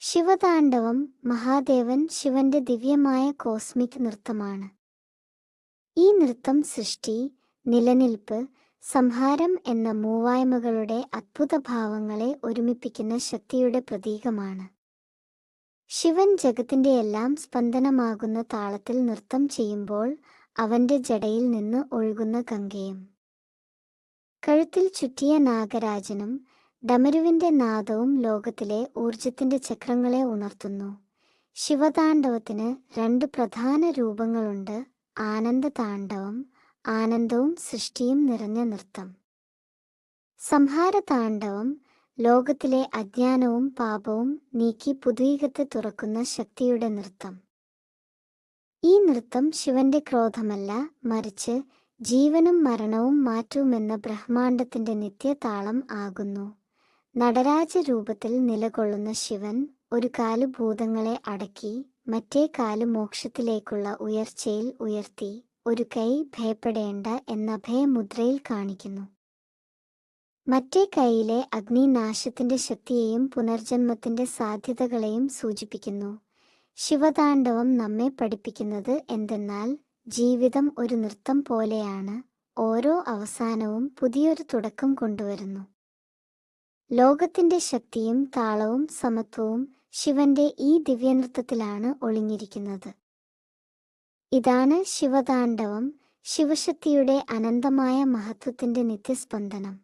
ശിവതാണ്ഡവം മഹാദേവൻ ശിവന്റെ ദിവ്യമായ കോസ്മിക് നൃത്തമാണ്. ഈ നൃത്തം സൃഷ്ടി, നിലനിൽപ്പ്, സംഹാരം എന്ന മൂവായ്മകളുടെ അദ്ഭുതഭാവങ്ങളെ ഒരുമിപ്പിക്കുന്ന ശക്തിയുടെ പ്രതീകമാണ്. ശിവൻ ജഗത്തിൻ്റെയെല്ലാം സ്പന്ദനമാകുന്ന താളത്തിൽ നൃത്തം ചെയ്യുമ്പോൾ അവന്റെ ജടയിൽ നിന്ന് ഒഴുകുന്ന ഗംഗയും കഴുത്തിൽ ചുറ്റിയ നാഗരാജനും ഡമരുവിന്റെ നാദവും ലോകത്തിലെ ഊർജത്തിന്റെ ചക്രങ്ങളെ ഉണർത്തുന്നു. ശിവതാണ്ഡവത്തിന് രണ്ട് പ്രധാന രൂപങ്ങളുണ്ട്: ആനന്ദതാണ്ഡവം, ആനന്ദവും സൃഷ്ടിയും നിറഞ്ഞ നൃത്തം; സംഹാരതാണ്ഡവം, ലോകത്തിലെ അജ്ഞാനവും പാപവും നീക്കി പുതുയുഗത്തെ തുറക്കുന്ന ശക്തിയുടെ നൃത്തം. ഈ നൃത്തം ശിവന്റെ ക്രോധമല്ല, മറിച്ച് ജീവനും മരണവും മാറ്റുമെന്ന ബ്രഹ്മാണ്ടത്തിന്റെ നിത്യതാളം ആകുന്നു. നടരാജ രൂപത്തിൽ നിലകൊള്ളുന്ന ശിവൻ ഒരു കാല് ഭൂതങ്ങളെ അടക്കി മറ്റേ കാല് മോക്ഷത്തിലേക്കുള്ള ഉയർച്ചയിൽ ഉയർത്തി ഒരു കൈ ഭയപ്പെടേണ്ട എന്ന അഭയമുദ്രയിൽ കാണിക്കുന്നു. മറ്റേ കൈയിലെ അഗ്നി നാശത്തിന്റെ ശക്തിയെയും പുനർജന്മത്തിന്റെ സാധ്യതകളെയും സൂചിപ്പിക്കുന്നു. ശിവതാണ്ഡവം നമ്മെ പഠിപ്പിക്കുന്നത് എന്തെന്നാൽ, ജീവിതം ഒരു നൃത്തം പോലെയാണ്. ഓരോ അവസാനവും പുതിയൊരു തുടക്കം കൊണ്ടുവരുന്നു. ലോകത്തിന്റെ ശക്തിയും താളവും സമത്വവും ശിവന്റെ ഈ ദിവ്യനൃത്തത്തിലാണ് ഒളിഞ്ഞിരിക്കുന്നത്. ഇതാണ് ശിവതാണ്ഡവം, ശിവശക്തിയുടെ അനന്തമായ മഹത്വത്തിന്റെ നിത്യസ്പന്ദനം.